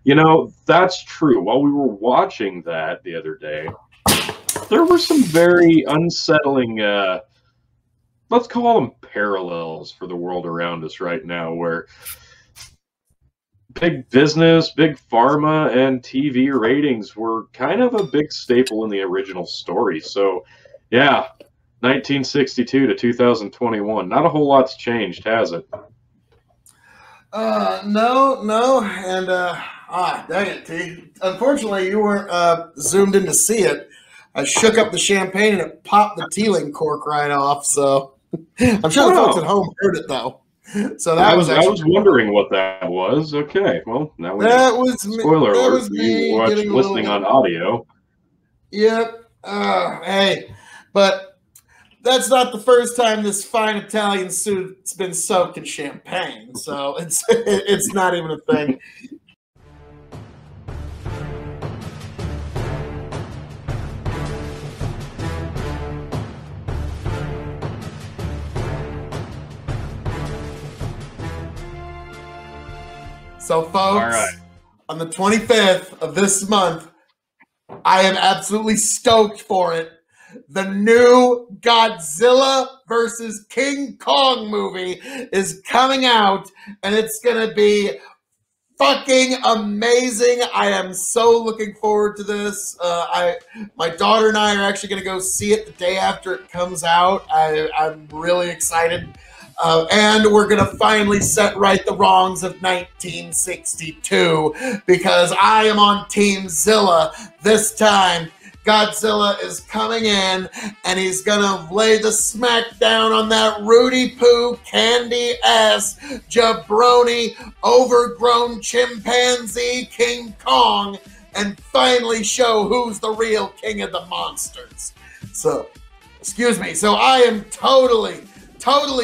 You know, that's true. While we were watching that the other day, there were some very unsettling, let's call them parallels for the world around us right now, where big business, big pharma, and TV ratings were kind of a big staple in the original story. So, yeah, 1962 to 2021. Not a whole lot's changed, has it? No, and dang it, T. Unfortunately, you weren't zoomed in to see it. I shook up the champagne and it popped the teeling cork right off. So I'm sure the folks at home heard it though. So that I was wondering what that was. Okay, well now we that know. was Spoiler that alert was for you listening on audio. Yep. Hey, but that's not the first time this fine Italian suit's been soaked in champagne, so it's not even a thing. So, folks, on the 25th of this month, I am absolutely stoked for it. The new Godzilla versus King Kong movie is coming out, and it's going to be fucking amazing. I am so looking forward to this. My daughter and I are actually going to go see it the day after it comes out. I'm really excited. And we're going to finally set right the wrongs of 1962 because I am on Team Zilla this time. Godzilla is coming in and he's going to lay the smack down on that Rudy Poo candy-ass jabroni overgrown chimpanzee King Kong and finally show who's the real king of the monsters. So, excuse me. So I am totally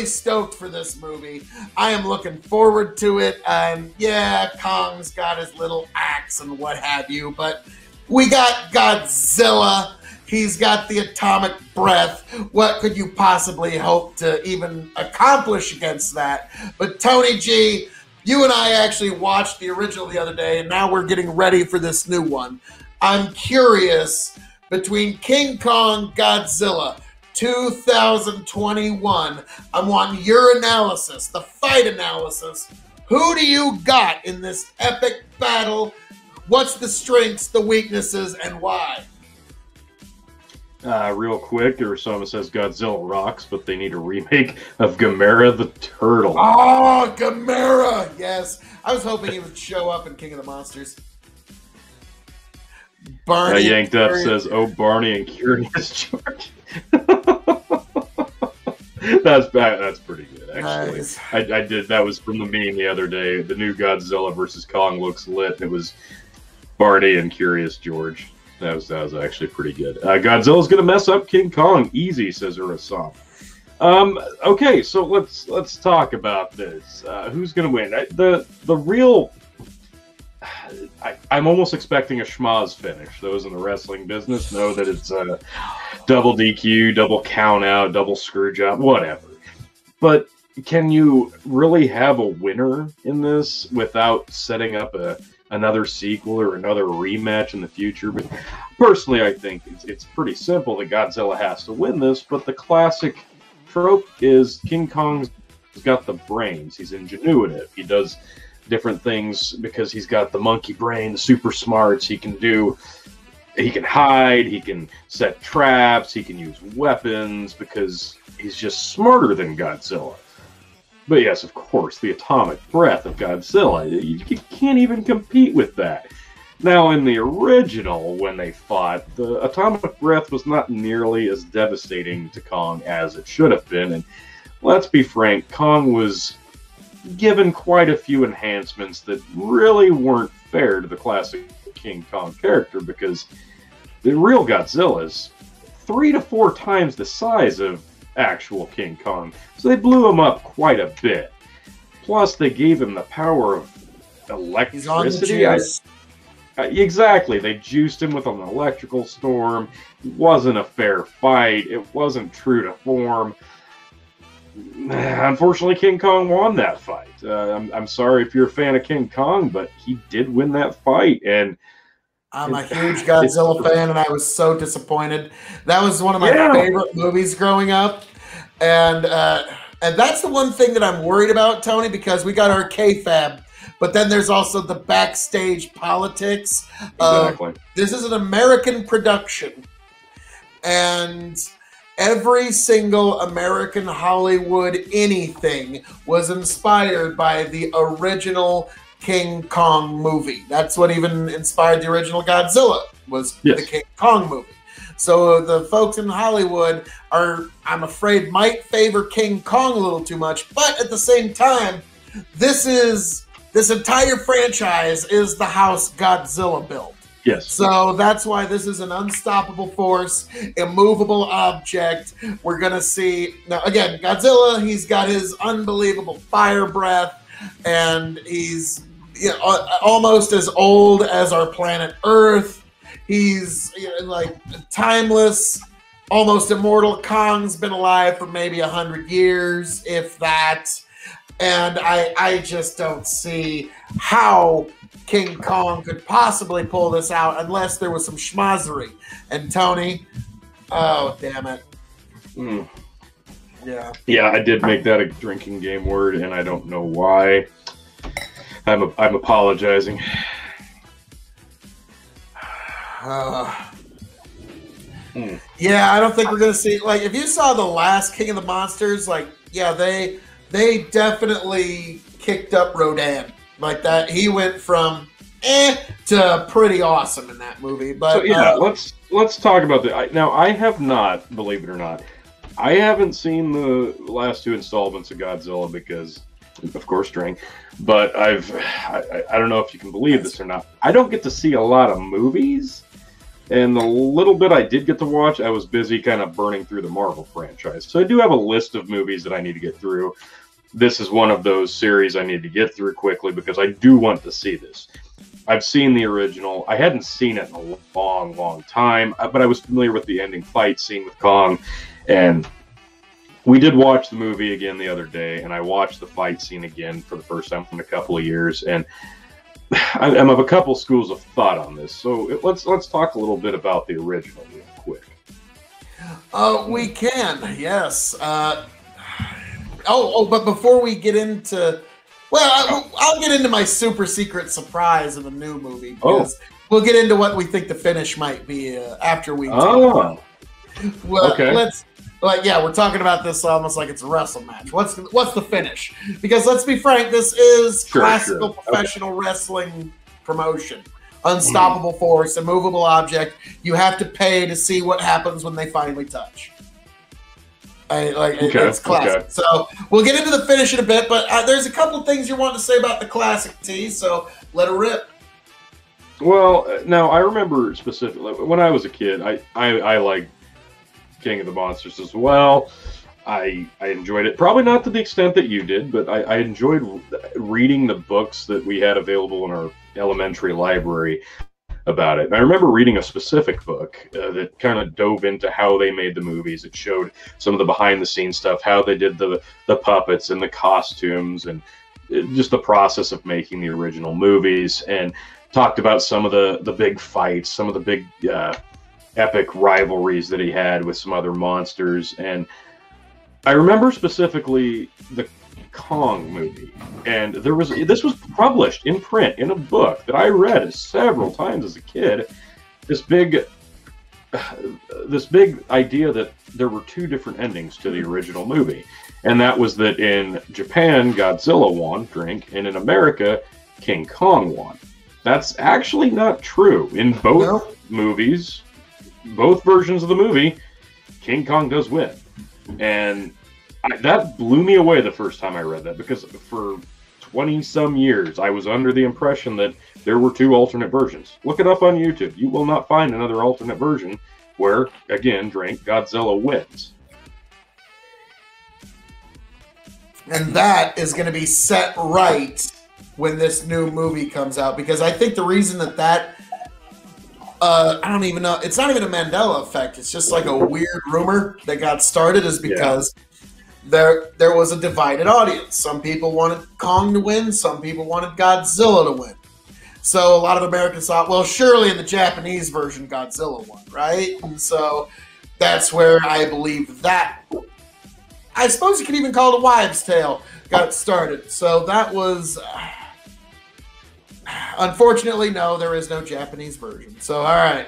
stoked for this movie. I am looking forward to it. And yeah, Kong's got his little axe and what have you, but we got Godzilla. He's got the atomic breath. What could you possibly hope to even accomplish against that? But Tony G, you and I actually watched the original the other day, and now we're getting ready for this new one. I'm curious, between King Kong, Godzilla, 2021, I'm wanting your analysis, the fight analysis. Who do you got in this epic battle? What's the strengths, the weaknesses, and why? Real quick, someone says Godzilla rocks, but they need a remake of Gamera the Turtle. Oh, Gamera! Yes. I was hoping he would show up in King of the Monsters. Barney Yanked Up says, oh, Barney and Curious George. That's pretty good, actually. Nice. I did. That was from the meme the other day. The new Godzilla versus Kong looks lit. And it was Barney and Curious George. That was actually pretty good. Godzilla's gonna mess up King Kong. Easy, says Urasam. Okay, so let's talk about this. Who's gonna win? The real. I'm almost expecting a schmaz finish. Those in the wrestling business know that it's a double DQ, double count out, double screw job, whatever. But can you really have a winner in this without setting up another sequel or another rematch in the future? But personally, I think it's pretty simple that Godzilla has to win this, but the classic trope is King Kong's got the brains. He's ingenuitive. He does different things because he's got the monkey brain, the super smarts. He can hide, he can set traps, he can use weapons because he's just smarter than Godzilla. But yes, of course, the atomic breath of Godzilla, you can't even compete with that. Now, in the original, when they fought, the atomic breath was not nearly as devastating to Kong as it should have been. And let's be frank, Kong was given quite a few enhancements that really weren't fair to the classic King Kong character, because the real Godzilla is 3 to 4 times the size of actual King Kong, so they blew him up quite a bit. Plus, they gave him the power of electricity. Exactly, they juiced him with an electrical storm. It wasn't a fair fight. It wasn't true to form. unfortunately, King Kong won that fight. I'm sorry if you're a fan of King Kong, but he did win that fight, and I'm a huge Godzilla fan, and I was so disappointed. That was one of my favorite movies growing up, and that's the one thing that I'm worried about, Tony, because we got our K.O.E, but then there's also the backstage politics. Exactly. This is an American production, and every single American Hollywood anything was inspired by the original King Kong movie. That's what even inspired the original Godzilla, was the King Kong movie. So the folks in Hollywood are, I'm afraid, might favor King Kong a little too much, but at the same time, this entire franchise is the house Godzilla built. Yes. So that's why this is an unstoppable force, immovable object. We're going to see, now again, Godzilla, he's got his unbelievable fire breath, and he's almost as old as our planet Earth. He's like timeless, almost immortal. Kong's been alive for maybe 100 years, if that. And I just don't see how King Kong could possibly pull this out unless there was some schmozzery. And Tony, oh, damn it. Yeah. Yeah, I did make that a drinking game word, and I don't know why. I'm apologizing. Yeah, I don't think we're going to see, like, if you saw the last King of the Monsters, like, yeah, they definitely kicked up Rodan. Like that, he went from to pretty awesome in that movie. But so, yeah, let's talk about that. Now, I have not, believe it or not, I haven't seen the last two installments of Godzilla because, of course, drink. But I don't know if you can believe this or not. I don't get to see a lot of movies, and the little bit I did get to watch, I was busy kind of burning through the Marvel franchise. So I do have a list of movies that I need to get through. This is one of those series I need to get through quickly because I do want to see this. I've seen the original. I hadn't seen it in a long, long time, but I was familiar with the ending fight scene with Kong, and we did watch the movie again the other day, and I watched the fight scene again for the first time in a couple of years, and I'm of a couple schools of thought on this. So let's talk a little bit about the original real quick. We can, yes. But before we get into, well, I'll get into my super secret surprise in the new movie because we'll get into what we think the finish might be after we. Well, okay. We're talking about this almost like it's a wrestle match. What's the finish? Because let's be frank, this is classical professional wrestling promotion. Unstoppable force, immovable object. You have to pay to see what happens when they finally touch. It's classic. So we'll get into the finish in a bit, but there's a couple things you want to say about the classic T, so let it rip. Well, now I remember specifically when I was a kid, I liked King of the Monsters as well. I enjoyed it, probably not to the extent that you did, but I enjoyed reading the books that we had available in our elementary library about it. And I remember reading a specific book that kind of dove into how they made the movies. It showed some of the behind-the-scenes stuff, how they did the puppets and the costumes, and just the process of making the original movies, and talked about some of the big fights, some of the big epic rivalries that he had with some other monsters. And I remember specifically the Kong movie, and this was published in print in a book that I read several times as a kid. This big idea that there were two different endings to the original movie, and that was that in Japan Godzilla won, and in America King Kong won. That's actually not true. In both movies, both versions of the movie, King Kong does win, and that blew me away the first time I read that, because for 20-some years I was under the impression that there were two alternate versions. Look it up on YouTube. You will not find another alternate version where, again, Godzilla wins. And that is going to be set right when this new movie comes out, because I think the reason that I don't even know, it's not even a Mandela effect, it's just like a weird rumor that got started, is because there was a divided audience. Some people wanted Kong to win. Some people wanted Godzilla to win. So a lot of Americans thought, well, surely in the Japanese version, Godzilla won, right? And so that's where I believe that, I suppose you could even call it a wives' tale, got started. So that was, unfortunately, no, there is no Japanese version. So, all right.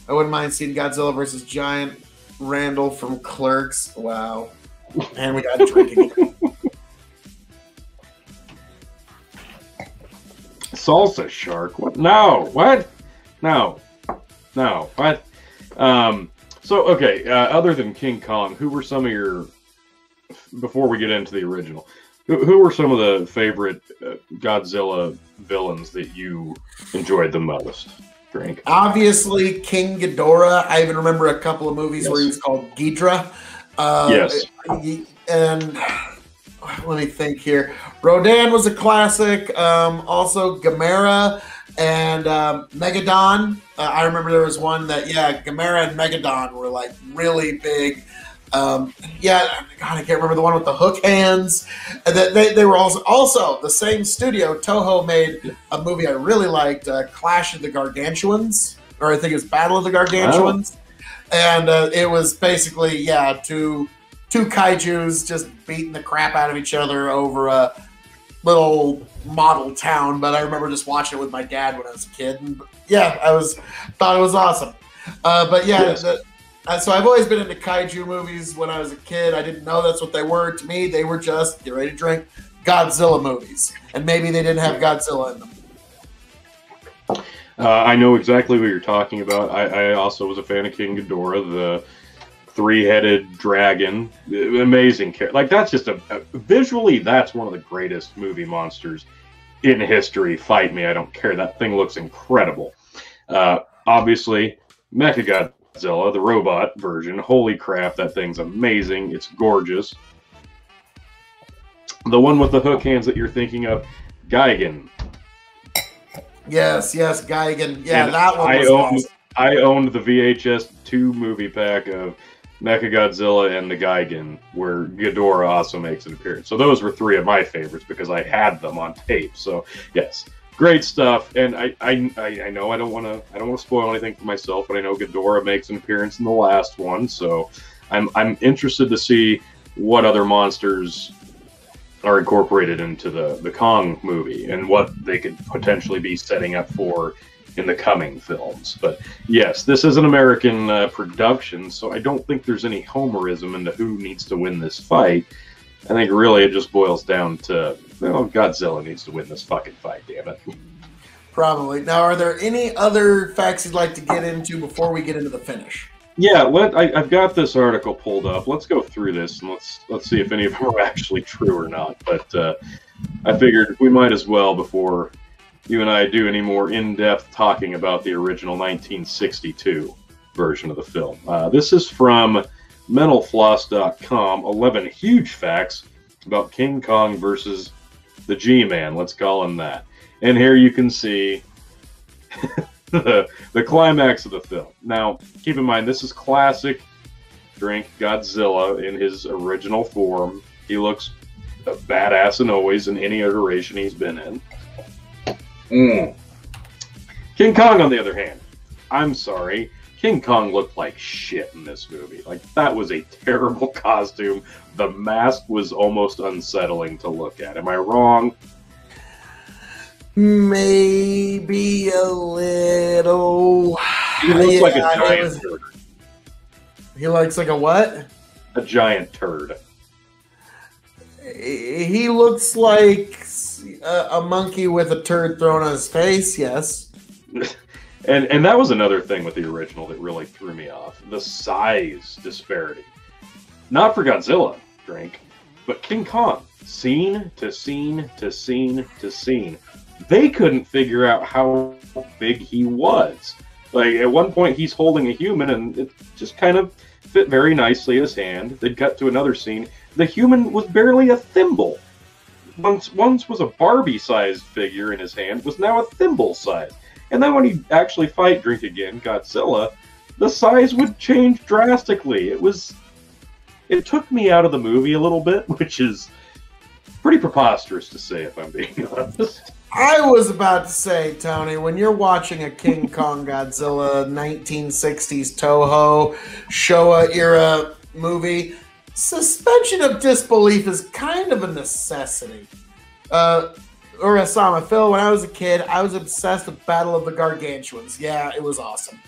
I wouldn't mind seeing Godzilla versus Giant Randall from Clerks. Wow. And we got drinking. Salsa shark? What? No. What? No. No. What? So, okay, other than King Kong, who were some of your, before we get into the original, who were some of the favorite Godzilla villains that you enjoyed the most? Drink. Obviously, King Ghidorah. I even remember a couple of movies where he was called Ghidra. Yes. And let me think here. Rodan was a classic. Also, Gamera and Megadon. I remember there was one that, Gamera and Megadon were like really big. God, I can't remember the one with the hook hands. And they were also the same studio. Toho made a movie I really liked, Clash of the Gargantuans, or I think it was Battle of the Gargantuans. Oh. And it was basically, two kaijus just beating the crap out of each other over a little model town. But I remember just watching it with my dad when I was a kid. And thought it was awesome. So I've always been into kaiju movies when I was a kid. I didn't know that's what they were. To me, they were just, get ready to drink, Godzilla movies. And maybe they didn't have Godzilla in them. I know exactly what you're talking about. I also was a fan of King Ghidorah, the three-headed dragon. Amazing character. Like, that's just visually, that's one of the greatest movie monsters in history. Fight me, I don't care. That thing looks incredible. Obviously, Mechagodzilla. The robot version. Holy crap, that thing's amazing. It's gorgeous. The one with the hook hands that you're thinking of, Gigan. Yes, Gigan. Yeah, and that one was awesome. I owned the VHS 2 movie pack of Mechagodzilla and the Gigan, where Ghidorah also makes an appearance. So those were three of my favorites because I had them on tape. So, yes. Great stuff, and I know I don't want to spoil anything for myself, but I know Ghidorah makes an appearance in the last one, so I'm interested to see what other monsters are incorporated into the Kong movie and what they could potentially be setting up for in the coming films. But yes, this is an American production, so I don't think there's any homerism into who needs to win this fight. I think really it just boils down to, Godzilla needs to win this fucking fight, damn it. Probably. Now, are there any other facts you'd like to get into before we get into the finish? Yeah, I've got this article pulled up. Let's go through this and let's see if any of them are actually true or not. But I figured we might as well, before you and I do any more in-depth talking about the original 1962 version of the film. This is from mentalfloss.com, 11 huge facts about King Kong versus the G-Man, let's call him that. And here you can see the climax of the film. Now, keep in mind, this is classic drink Godzilla in his original form. He looks a badass and always in any iteration he's been in. King Kong, on the other hand, I'm sorry, King Kong looked like shit in this movie. Like, that was a terrible costume. The mask was almost unsettling to look at. Am I wrong? Maybe a little. He looks like a giant turd. He looks like a what? A giant turd. He looks like a monkey with a turd thrown on his face, yes. And that was another thing with the original that really threw me off. The size disparity. Not for Godzilla, drink, but King Kong. Scene to scene to scene to scene. They couldn't figure out how big he was. Like, at one point he's holding a human and it just kind of fit very nicely in his hand. They'd cut to another scene. The human was barely a thimble. Once was a Barbie-sized figure in his hand, was now a thimble size. And then when he actually fight Drink again, Godzilla, the size would change drastically. It was it took me out of the movie a little bit, which is pretty preposterous to say, if I'm being honest. I was about to say, Tony, when you're watching a King Kong Godzilla 1960s Toho Showa era movie, suspension of disbelief is kind of a necessity. Urasama, Phil, when I was a kid, I was obsessed with Battle of the Gargantuans. Yeah, it was awesome.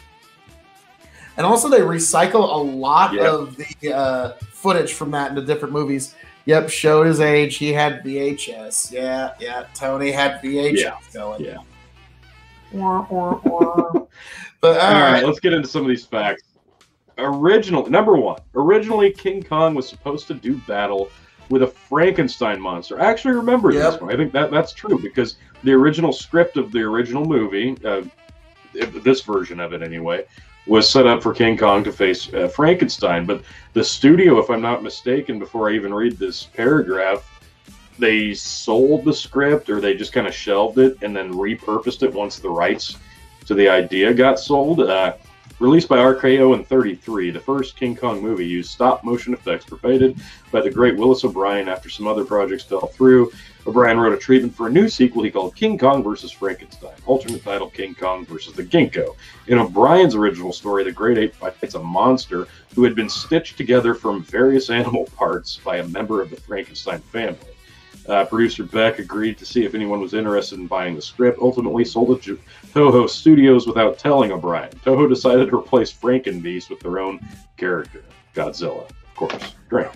And also they recycle a lot of the footage from that into different movies. Yep, showed his age. He had VHS. Yeah. Tony had VHS going. Yeah. But all right, let's get into some of these facts. Number one, originally King Kong was supposed to do battle with a Frankenstein monster. I actually remember this one. I think that's true because the original script of the original movie, this version of it anyway, was set up for King Kong to face Frankenstein. But the studio, if I'm not mistaken, before I even read this paragraph, they sold the script or they just kind of shelved it and then repurposed it once the rights to the idea got sold. Released by RKO in '33, the first King Kong movie used stop-motion effects provided by the great Willis O'Brien after some other projects fell through. O'Brien wrote a treatment for a new sequel he called King Kong vs. Frankenstein, alternate title King Kong vs. the Ginkgo. In O'Brien's original story, the great ape fights a monster who had been stitched together from various animal parts by a member of the Frankenstein family. Producer Beck agreed to see if anyone was interested in buying the script, ultimately sold it to Toho Studios without telling O'Brien. Toho decided to replace Frankenbeast with their own character, Godzilla. Of course, drink.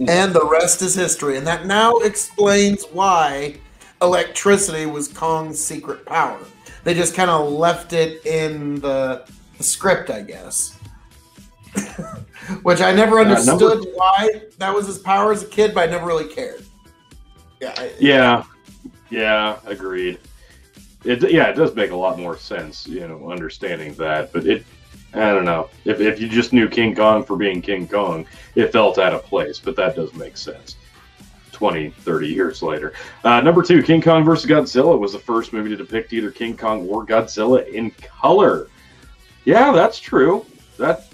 And the rest is history. And that now explains why electricity was Kong's secret power. They just kind of left it in the script, I guess. Which I never understood why that was his power as a kid, but I never really cared. Yeah, agreed. It does make a lot more sense, understanding that. But I don't know. If you just knew King Kong for being King Kong, it felt out of place. But that does make sense 20, 30 years later. Number two, King Kong vs. Godzilla was the first movie to depict either King Kong or Godzilla in color. Yeah, that's true. That's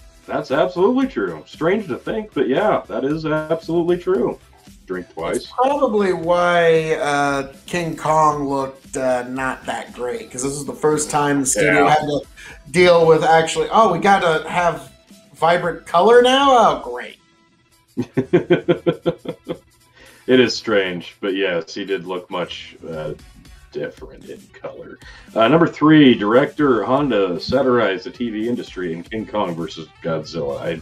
absolutely true. Strange to think, but yeah, that is absolutely true. Drink twice. It's probably why King Kong looked not that great, because this is the first time the studio had to deal with actually, we got to have vibrant color now? Oh, great. It is strange, but yes, he did look much different in color. Number three, director Honda satirized the TV industry in King Kong vs. Godzilla.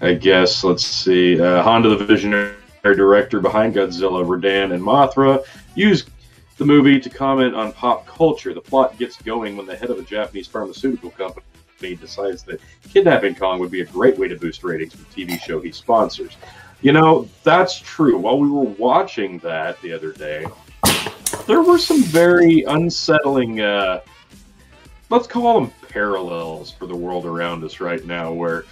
I guess, let's see. Honda, the visionary director behind Godzilla, Rodan, and Mothra, used the movie to comment on pop culture. The plot gets going when the head of a Japanese pharmaceutical company decides that kidnapping Kong would be a great way to boost ratings for the TV show he sponsors. That's true. While we were watching that the other day, there were some very unsettling, let's call them parallels for the world around us right now, where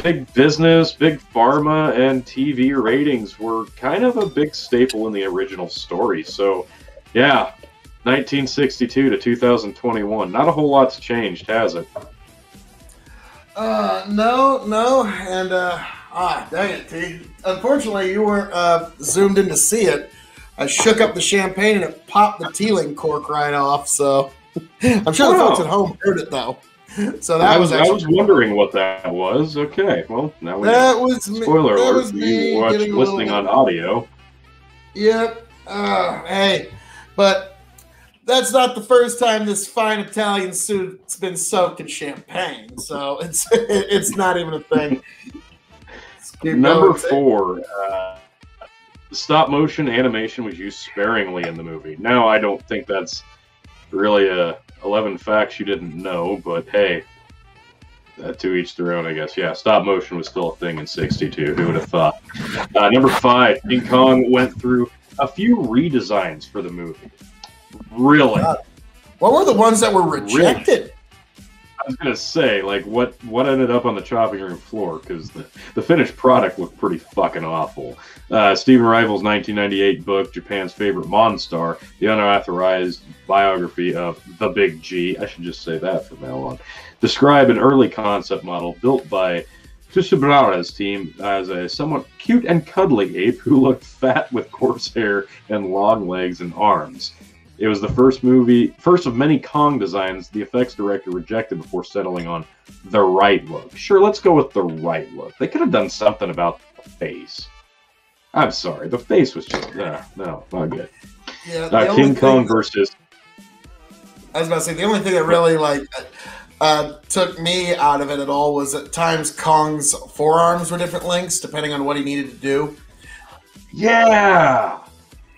big business, big pharma, and TV ratings were kind of a big staple in the original story. So, yeah, 1962 to 2021. Not a whole lot's changed, has it? No. And, dang it, T. Unfortunately, you weren't zoomed in to see it. I shook up the champagne and it popped the teeling cork right off. So I'm sure the folks at home heard it though. So I was wondering what that was. Okay, well now we spoiler alert. You watch listening on audio. Yep. Hey, but that's not the first time this fine Italian suit's been soaked in champagne. So it's not even a thing. Number four. Stop motion animation was used sparingly in the movie. Now, I don't think that's really 11 facts you didn't know, but hey, to each their own, I guess. Yeah, stop motion was still a thing in '62. Who would have thought? Number five, King Kong went through a few redesigns for the movie. Really? What were the ones that were rejected? was gonna say, like, what ended up on the chopping room floor, because the finished product looked pretty fucking awful. Stephen Rival's 1998 book, Japan's Favorite Monstar, the unauthorized biography of the Big G, I should just say that from now on, describe an early concept model built by Tsuburara's team as a somewhat cute and cuddly ape who looked fat with coarse hair and long legs and arms. It was the first of many Kong designs the effects director rejected before settling on the right look. Sure, let's go with the right look. They could have done something about the face. I'm sorry, the face was just no, not good. Yeah, King Kong versus. I was about to say the only thing that really took me out of it at all was at times Kong's forearms were different lengths depending on what he needed to do. Yeah,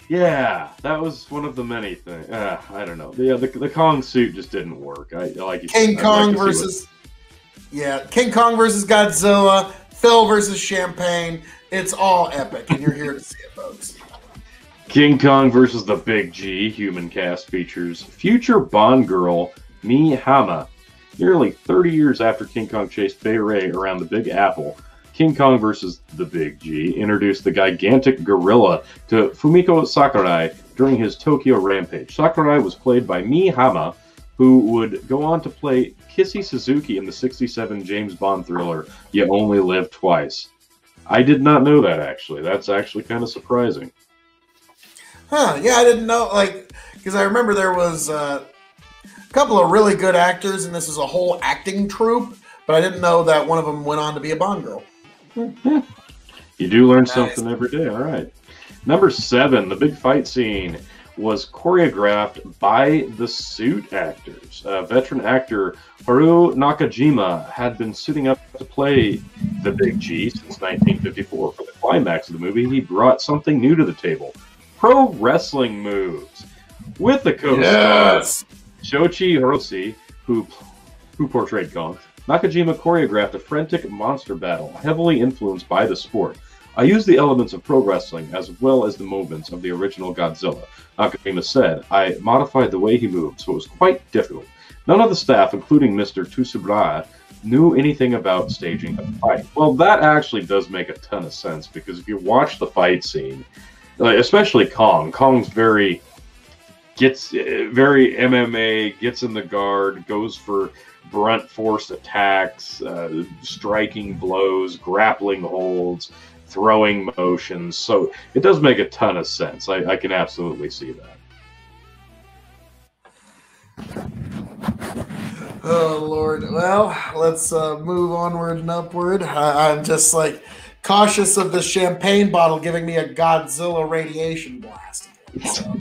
that was one of the many things. I don't know. Yeah, the Kong suit just didn't work. I like you. King Kong versus Godzilla, Phil versus Champagne. It's all epic, and you're here to see it, folks. King Kong versus the Big G. Human cast features future Bond girl Mi Hama. Nearly 30 years after King Kong chased Fay Ray around the Big Apple, King Kong vs. the Big G introduced the gigantic gorilla to Fumiko Sakurai during his Tokyo Rampage. Sakurai was played by Mi Hama, who would go on to play Kissy Suzuki in the '67 James Bond thriller You Only Live Twice. I did not know that, actually. That's actually kind of surprising. Huh, yeah, I didn't know, because I remember there was a couple of really good actors, and this is a whole acting troupe, but I didn't know that one of them went on to be a Bond girl. You do learn something every day. All right. Number 7, the big fight scene was choreographed by the suit actors. Veteran actor Haru Nakajima had been suiting up to play the Big G since 1954. For the climax of the movie, he brought something new to the table: pro wrestling moves. With the co-star Shoichi Hirose, who portrayed Kong, Nakajima choreographed a frantic monster battle, heavily influenced by the sport. I used the elements of pro wrestling as well as the movements of the original Godzilla. Nakajima said, I modified the way he moved, so it was quite difficult. None of the staff, including Mr. Tsubara, knew anything about staging a fight. Well, that actually does make a ton of sense, because if you watch the fight scene, especially Kong's very MMA, gets in the guard, goes for brunt force attacks, striking blows, grappling holds, throwing motions. So it does make a ton of sense. I can absolutely see that. Oh, Lord. Well, let's move onward and upward. I'm just cautious of the champagne bottle giving me a Godzilla radiation blast. So.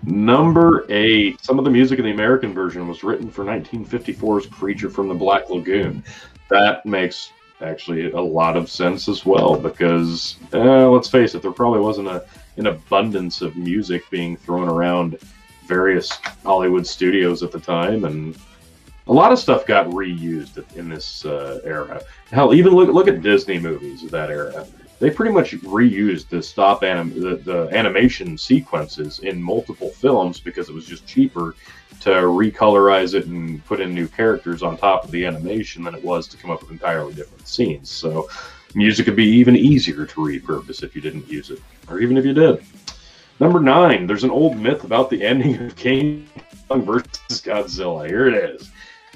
Number 8. Some of the music in the American version was written for 1954's Creature from the Black Lagoon. That makes actually a lot of sense as well, because let's face it, there probably wasn't an abundance of music being thrown around various Hollywood studios at the time, and a lot of stuff got reused in this era. Hell, even look at Disney movies of that era. They pretty much reused the animation sequences in multiple films because it was just cheaper to recolorize it and put in new characters on top of the animation than it was to come up with entirely different scenes. So music could be even easier to repurpose if you didn't use it, or even if you did. Number 9, there's an old myth about the ending of King Kong versus Godzilla. Here it is.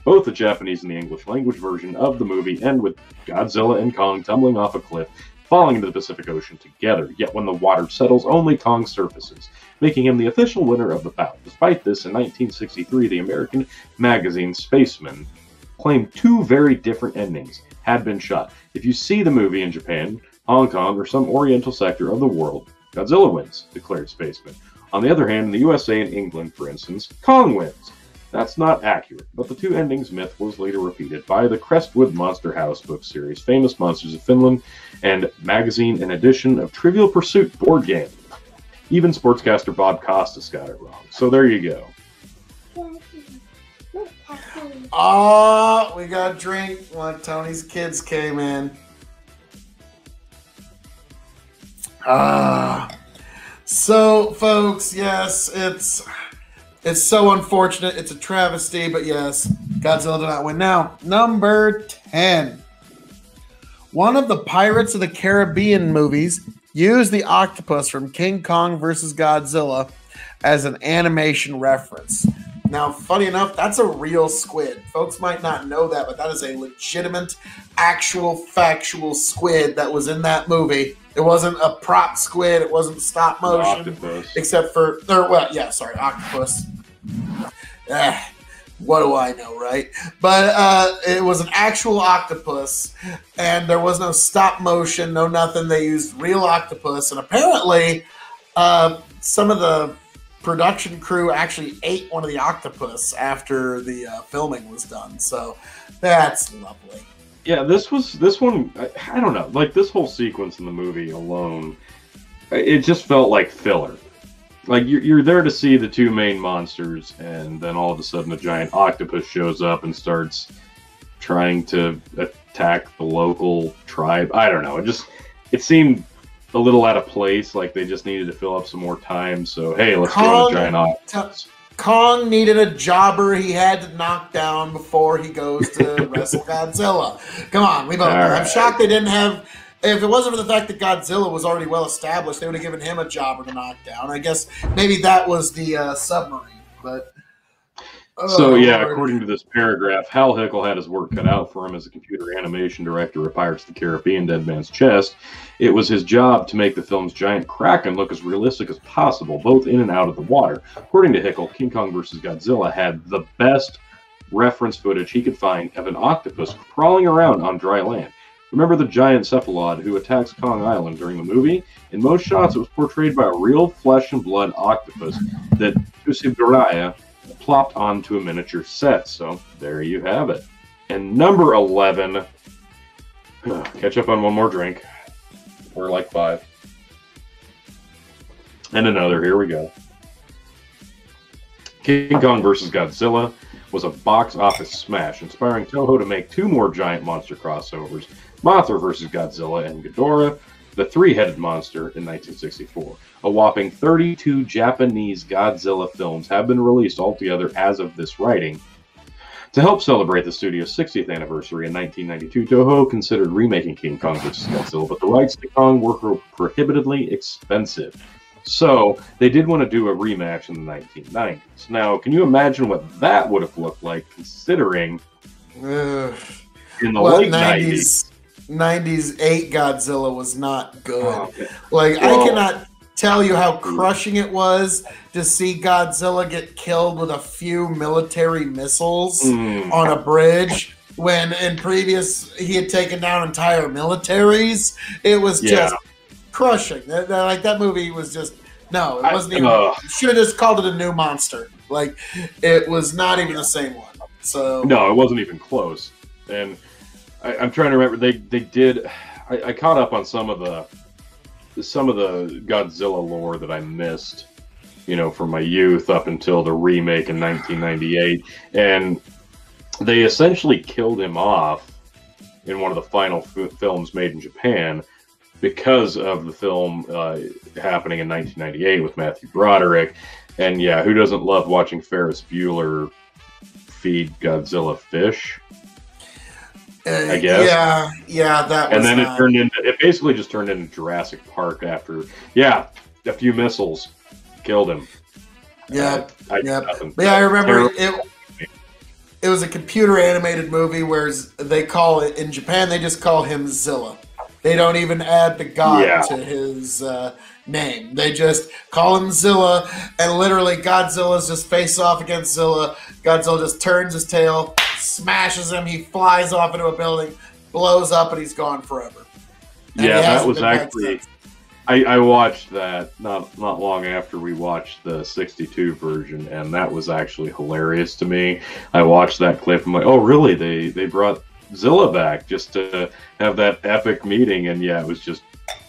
Both the Japanese and the English language version of the movie end with Godzilla and Kong tumbling off a cliff, falling into the Pacific Ocean together. Yet when the water settles, only Kong surfaces, making him the official winner of the bout. Despite this, in 1963, the American magazine Spaceman claimed 2 very different endings had been shot. If you see the movie in Japan, Hong Kong, or some oriental sector of the world, Godzilla wins, declared Spaceman. On the other hand, in the USA and England, for instance, Kong wins. That's not accurate, but the 2 endings myth was later repeated by the Crestwood Monster House book series, Famous Monsters of Finland, and magazine and edition of Trivial Pursuit board game. Even sportscaster Bob Costas got it wrong. So there you go. We got a drink when Tony's kids came in. So, folks, yes, it's so unfortunate. It's a travesty, but yes, Godzilla did not win. Now, number 10. One of the Pirates of the Caribbean movies used the octopus from King Kong versus Godzilla as an animation reference. Now, funny enough, that's a real squid. Folks might not know that, but that is a legitimate, actual, factual squid that was in that movie. It wasn't a prop squid. It wasn't stop motion. Octopus. Except for, octopus. What do I know, right? But it was an actual octopus, and there was no stop motion, no nothing. They used real octopus, and apparently some of the production crew actually ate one of the octopus after the filming was done. So that's lovely. Yeah, this one, I don't know. Like, this whole sequence in the movie alone, it just felt like filler. Like, you're there to see the two main monsters, and then all of a sudden a giant octopus shows up and starts trying to attack the local tribe. I don't know. It seemed a little out of place, like they just needed to fill up some more time. So, hey, let's throw a giant octopus. Kong needed a jobber he had to knock down before he goes to wrestle Godzilla. Come on, we both know. I'm shocked they didn't have... If it wasn't for the fact that Godzilla was already well established, they would have given him a jobber to knock down. I guess maybe that was the submarine, but... according to this paragraph, Hal Hickel had his work cut out for him as a computer animation director of Pirates of the Caribbean, Dead Man's Chest. It was his job to make the film's giant kraken look as realistic as possible, both in and out of the water. According to Hickel, King Kong vs. Godzilla had the best reference footage he could find of an octopus crawling around on dry land. Remember the giant cephalad who attacks Kong Island during the movie? In most shots, it was portrayed by a real flesh and blood octopus that Tusibiraya plopped onto a miniature set. So there you have it. And number 11, catch up on one more drink. We're like 5. And another, here we go. King Kong vs. Godzilla was a box office smash, inspiring Toho to make 2 more giant monster crossovers, Mothra vs. Godzilla and Ghidorah, the three-headed monster in 1964. A whopping 32 Japanese Godzilla films have been released altogether as of this writing. To help celebrate the studio's 60th anniversary in 1992, Toho considered remaking King Kong vs. Godzilla, but the rights to Kong were prohibitively expensive. So they did want to do a rematch in the 1990s. Now, can you imagine what that would have looked like, considering in the late 90s... 98 Godzilla was not good. I cannot tell you how crushing it was to see Godzilla get killed with a few military missiles on a bridge when in previous he had taken down entire militaries. It was just crushing. That movie was just it wasn't even. You should have just called it a new monster. It was not even the same one. So no, it wasn't even close. And I'm trying to remember. They did. I caught up on some of the Godzilla lore that I missed, from my youth up until the remake in 1998, and they essentially killed him off in one of the final films made in Japan because of the film happening in 1998 with Matthew Broderick. And yeah, who doesn't love watching Ferris Bueller feed Godzilla fish? I guess. Yeah, that was. And then it basically just turned into Jurassic Park after, a few missiles killed him. Yeah, I remember it was a computer animated movie where they call it, in Japan, they just call him Zilla. They don't even add the god to his name. They just call him Zilla, and literally Godzilla's just face off against Zilla. Godzilla just turns his tail, smashes him, he flies off into a building, blows up, and he's gone forever. And that was actually... I watched that not long after we watched the 62 version, and that was actually hilarious to me. I watched that clip, I'm like, oh, really? They brought Zilla back just to have that epic meeting, and it was just,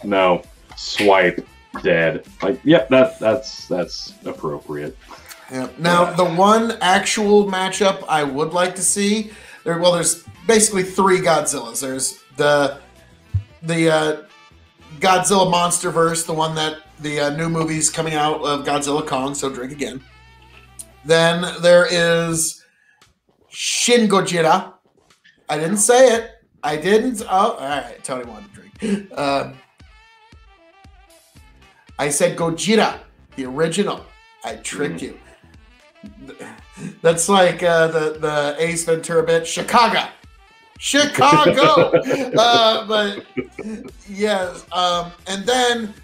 no, swipe, dead. That's appropriate. Yeah. Now, the one actual matchup I would like to see, there's basically 3 Godzillas. There's the Godzilla Monsterverse, the one that the new movie's coming out of Godzilla Kong, so drink again. Then there is Shin Gojira. I didn't say it. I didn't. Oh, all right. Tony wanted to drink. I said Gojira, the original. I tricked you. That's like the Ace Ventura bit. Chicago. But yes. And then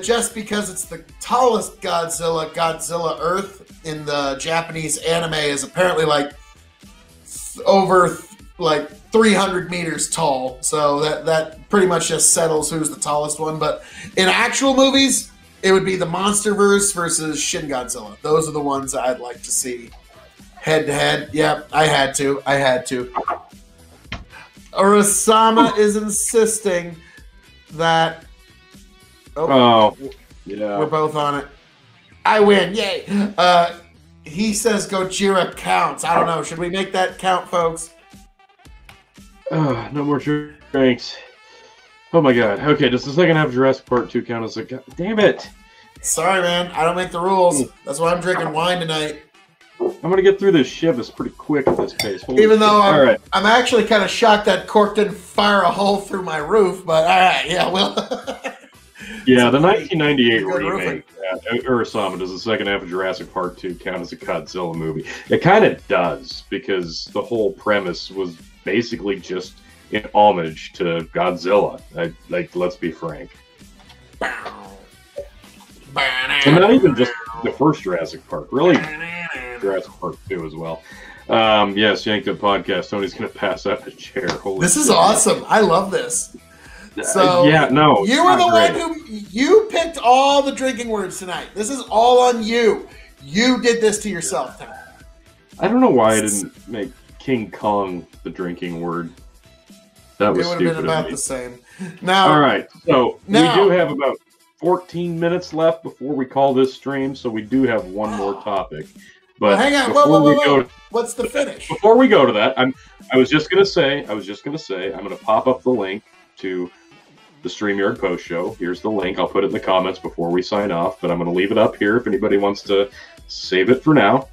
just because it's the tallest Godzilla Earth in the Japanese anime is apparently like over like 300 meters tall. So that pretty much just settles who's the tallest one. But in actual movies, it would be the Monsterverse versus Shin Godzilla. Those are the ones I'd like to see head to head. Yep, I had to. Urasama is insisting that. Oh, yeah. We're both on it. I win. Yay. He says Gojira counts. I don't know. Should we make that count, folks? No more drinks. Oh my god. Okay, does the second half of Jurassic Park 2 count as a... Damn it! Sorry, man. I don't make the rules. That's why I'm drinking wine tonight. I'm gonna get through this Chivas pretty quick at this pace. Even though I'm actually kind of shocked that cork didn't fire a hole through my roof, but alright, yeah, well... Yeah, the 1998 remake, Urasama, does the second half of Jurassic Park 2 count as a Godzilla movie? It kind of does, because the whole premise was basically just an homage to Godzilla. Let's be frank. And not even just the first Jurassic Park, really Jurassic Park 2 as well. Yes, Yank the podcast. Tony's going to pass out a chair. Holy this is awesome. I love this. So yeah, no, you were the one you picked all the drinking words tonight. This is all on you. You did this to yourself tonight. I don't know why I didn't make King Kong the drinking word. That was stupid. It would have been about the same. Now, all right. So we do have about 14 minutes left before we call this stream. So we do have one more topic. But hang on. Whoa. What's the finish? Before we go to that, I was just gonna say, I'm gonna pop up the link to the StreamYard post show. Here's the link. I'll put it in the comments before we sign off, but I'm going to leave it up here if anybody wants to save it for now.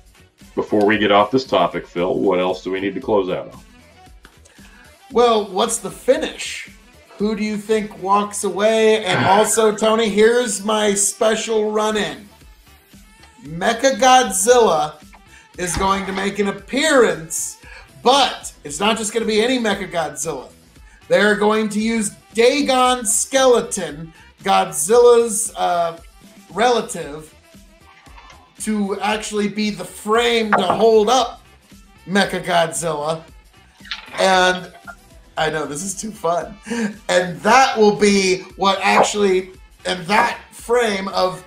Before we get off this topic, Phil, what else do we need to close out on? Well, what's the finish? Who do you think walks away? And also, Tony, here's my special run-in. Mechagodzilla is going to make an appearance, but it's not just going to be any Mechagodzilla. They're going to use Dagon Skeleton, Godzilla's relative, to actually be the frame to hold up Mechagodzilla. And I know this is too fun. And that will be what actually, and that frame of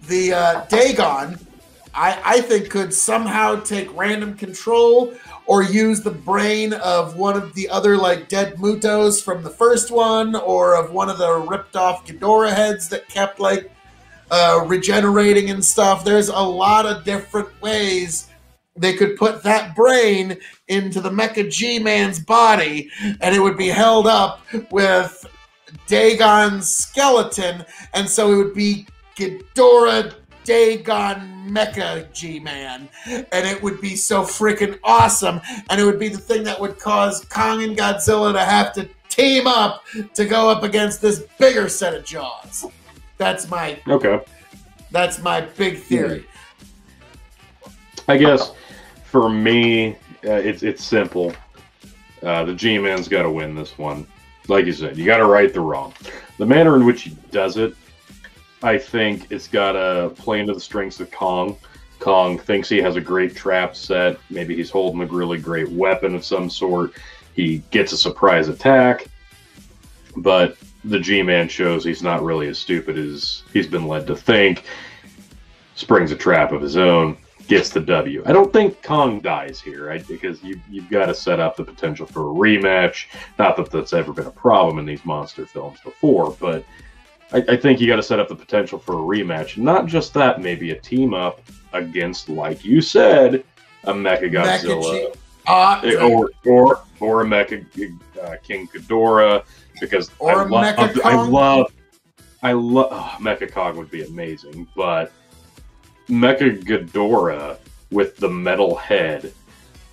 the Dagon, I think could somehow take random control or use the brain of one of the other like dead Mutos from the first one, or of one of the ripped off Ghidorah heads that kept like regenerating and stuff. There's a lot of different ways they could put that brain into the Mecha G-Man's body, and it would be held up with Dagon's skeleton, and so it would be Ghidorah Dagon Mecha G-Man, and it would be so freaking awesome, and it would be the thing that would cause Kong and Godzilla to have to team up to go up against this bigger set of jaws. That's my big theory. I guess for me, it's simple. The G-Man's got to win this one. Like you said, you got to right the wrong. The manner in which he does it, I think it's got to play into the strengths of Kong. Kong thinks he has a great trap set. Maybe he's holding a really great weapon of some sort. He gets a surprise attack. But the G-Man shows he's not really as stupid as he's been led to think. Springs a trap of his own. Gets the W. I don't think Kong dies here, right? Because you've got to set up the potential for a rematch. Not that that's ever been a problem in these monster films before, but I think you got to set up the potential for a rematch. Not just that, maybe a team up against, like you said, a Mechagodzilla, or a Mecha King Ghidorah, because I love Mecha would be amazing, but Mecha Ghidorah with the metal head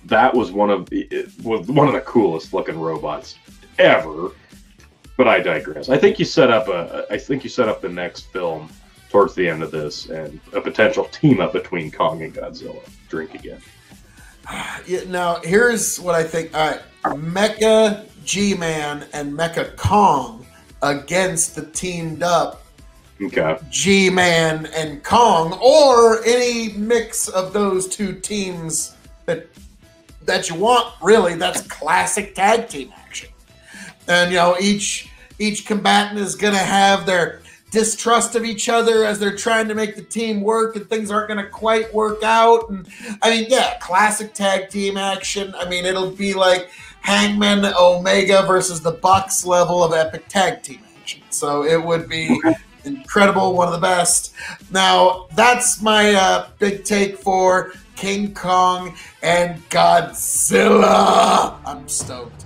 that was one of the coolest looking robots ever. But I digress. I think you set up the next film towards the end of this, and a potential team up between Kong and Godzilla. Drink again. Yeah, now here's what I think. All right, Mecha G-Man and Mecha Kong against the teamed up G-Man and Kong, or any mix of those two teams that you want. Really, that's classic tag team action. And each combatant is going to have their distrust of each other as they're trying to make the team work, and things aren't going to quite work out. And classic tag team action. It'll be like Hangman Omega versus the Bucks level of epic tag team action. So it would be incredible, one of the best. Now, that's my big take for King Kong and Godzilla. I'm stoked.